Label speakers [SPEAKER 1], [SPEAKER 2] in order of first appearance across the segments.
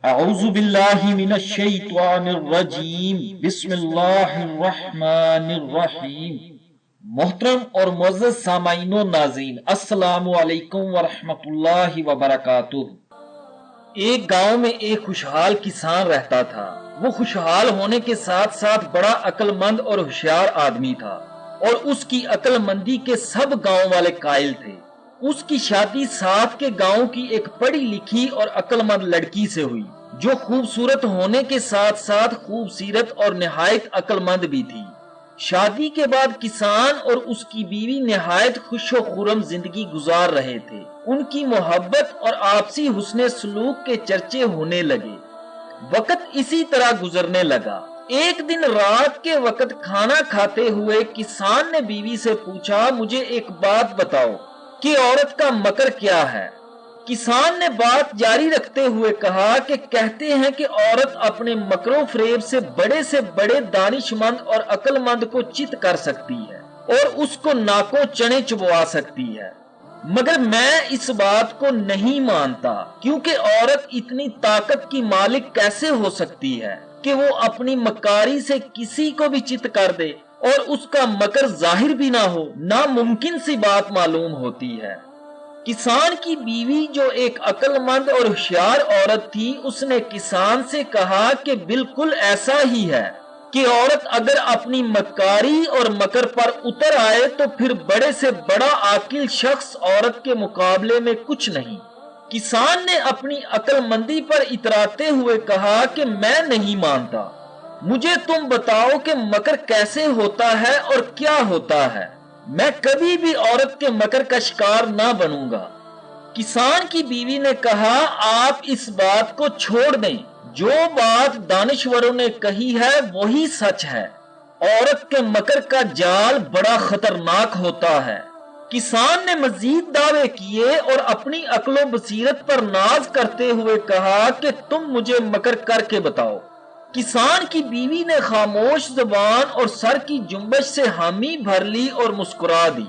[SPEAKER 1] اعوذ باللہ من الشیطان الرجیم بسم اللہ الرحمن الرحیم۔ محترم اور معزز سامعین و ناظرین، السلام علیکم ورحمۃ اللہ وبرکاتہ۔ ایک گاؤں میں ایک خوشحال کسان رہتا تھا۔ وہ خوشحال ہونے کے ساتھ ساتھ بڑا عقل مند اور ہوشیار آدمی تھا، اور اس کی عقل مندی کے سب گاؤں والے قائل تھے۔ اس کی شادی ساتھ کے گاؤں کی ایک پڑھی لکھی اور عقل مند لڑکی سے ہوئی، جو خوبصورت ہونے کے ساتھ ساتھ خوبصیرت اور نہایت عقل مند بھی تھی۔ شادی کے بعد کسان اور اس کی بیوی نہایت خوش و خرم زندگی گزار رہے تھے۔ ان کی محبت اور آپسی حسن سلوک کے چرچے ہونے لگے۔ وقت اسی طرح گزرنے لگا۔ ایک دن رات کے وقت کھانا کھاتے ہوئے کسان نے بیوی سے پوچھا، مجھے ایک بات بتاؤ کہ عورت کا مکر کیا ہے؟ کسان نے بات جاری رکھتے ہوئے کہا کہ کہتے ہیں کہ عورت اپنے مکر و فریب سے بڑے دانش مند اور عقل مند کو چت کر سکتی ہے اور اس کو ناکوں چنے چبوا سکتی ہے، مگر میں اس بات کو نہیں مانتا، کیونکہ عورت اتنی طاقت کی مالک کیسے ہو سکتی ہے کہ وہ اپنی مکاری سے کسی کو بھی چت کر دے اور اس کا مکر ظاہر بھی نہ ہو؟ ناممکن سی بات معلوم ہوتی ہے۔ کسان کی بیوی جو ایک عقل مند اور ہوشیار عورت تھی، اس نے کسان سے کہا کہ بالکل ایسا ہی ہے کہ عورت اگر اپنی مکاری اور مکر پر اتر آئے تو پھر بڑے سے بڑا عاقل شخص عورت کے مقابلے میں کچھ نہیں۔ کسان نے اپنی عقل مندی پر اتراتے ہوئے کہا کہ میں نہیں مانتا، مجھے تم بتاؤ کہ مکر کیسے ہوتا ہے اور کیا ہوتا ہے، میں کبھی بھی عورت کے مکر کا شکار نہ بنوں گا۔ کسان کی بیوی نے کہا، آپ اس بات کو چھوڑ دیں، جو بات دانشوروں نے کہی ہے وہی سچ ہے، عورت کے مکر کا جال بڑا خطرناک ہوتا ہے۔ کسان نے مزید دعوے کیے اور اپنی عقل و بصیرت پر ناز کرتے ہوئے کہا کہ تم مجھے مکر کر کے بتاؤ۔ کسان کی بیوی نے خاموش زبان اور سر کی جنبش سے حامی بھر لی اور مسکرا دی۔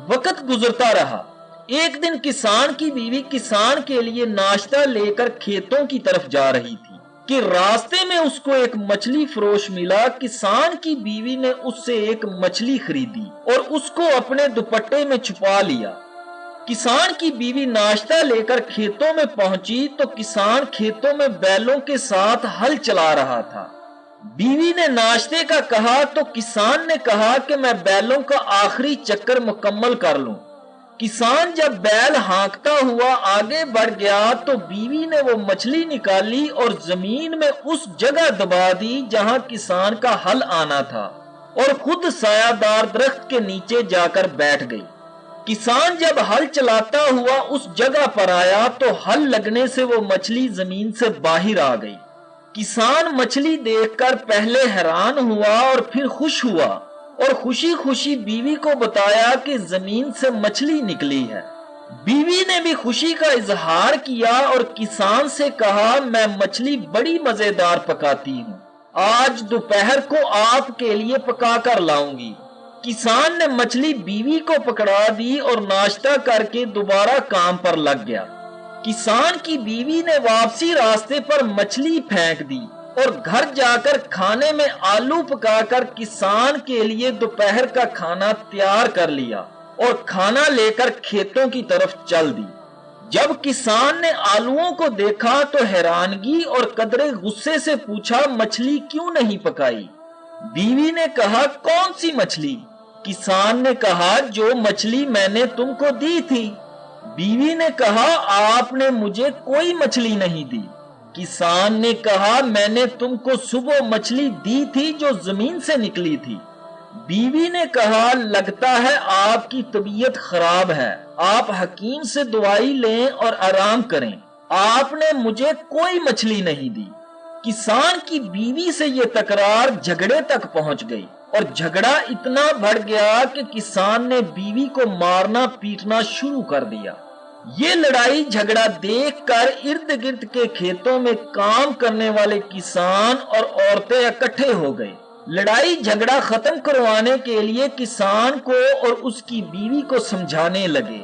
[SPEAKER 1] وقت گزرتا رہا۔ ایک دن کسان کی بیوی کسان کے لیے ناشتہ لے کر کھیتوں کی طرف جا رہی تھی کہ راستے میں اس کو ایک مچھلی فروش ملا۔ کسان کی بیوی نے اس سے ایک مچھلی خریدی اور اس کو اپنے دوپٹے میں چھپا لیا۔ کسان کی بیوی ناشتہ لے کر کھیتوں میں پہنچی تو کسان کھیتوں میں بیلوں کے ساتھ ہل چلا رہا تھا۔ بیوی نے ناشتے کا کہا تو کسان نے کہا کہ میں بیلوں کا آخری چکر مکمل کر لوں۔ کسان جب بیل ہانکتا ہوا آگے بڑھ گیا تو بیوی نے وہ مچھلی نکالی اور زمین میں اس جگہ دبا دی جہاں کسان کا ہل آنا تھا، اور خود سایہ دار درخت کے نیچے جا کر بیٹھ گئی۔ کسان جب ہل چلاتا ہوا اس جگہ پر آیا تو ہل لگنے سے وہ مچھلی زمین سے باہر آ گئی۔ کسان مچھلی دیکھ کر پہلے حیران ہوا اور پھر خوش ہوا، اور خوشی خوشی بیوی کو بتایا کہ زمین سے مچھلی نکلی ہے۔ بیوی نے بھی خوشی کا اظہار کیا اور کسان سے کہا، میں مچھلی بڑی مزیدار پکاتی ہوں، آج دوپہر کو آپ کے لیے پکا کر لاؤں گی۔ کسان نے مچھلی بیوی کو پکڑا دی اور ناشتہ کر کے دوبارہ کام پر لگ گیا۔ کسان کی بیوی نے واپسی راستے پر مچھلی پھینک دی اور گھر جا کر کھانے میں آلو پکا کر کسان کے لیے دوپہر کا کھانا تیار کر لیا اور کھانا لے کر کھیتوں کی طرف چل دی۔ جب کسان نے آلوؤں کو دیکھا تو حیرانگی اور قدرے غصے سے پوچھا، مچھلی کیوں نہیں پکائی؟ بیوی نے کہا، کون سی مچھلی؟ کسان نے کہا، جو مچھلی میں نے تم کو دی تھی۔ بیوی نے کہا، آپ نے مجھے کوئی مچھلی نہیں دی۔ کسان نے کہا، میں نے تم کو صبح مچھلی دی تھی جو زمین سے نکلی تھی۔ بیوی نے کہا، لگتا ہے آپ کی طبیعت خراب ہے، آپ حکیم سے دوائی لیں اور آرام کریں، آپ نے مجھے کوئی مچھلی نہیں دی۔ کسان کی بیوی سے یہ تکرار جھگڑے تک پہنچ گئی اور جھگڑا اتنا بڑھ گیا کہ کسان نے بیوی کو مارنا پیٹنا شروع کر دیا۔ یہ لڑائی جھگڑا دیکھ کر ارد گرد کے کھیتوں میں کام کرنے والے کسان اور عورتیں اکٹھے ہو گئے۔ لڑائی جھگڑا ختم کروانے کے لیے کسان کو اور اس کی بیوی کو سمجھانے لگے۔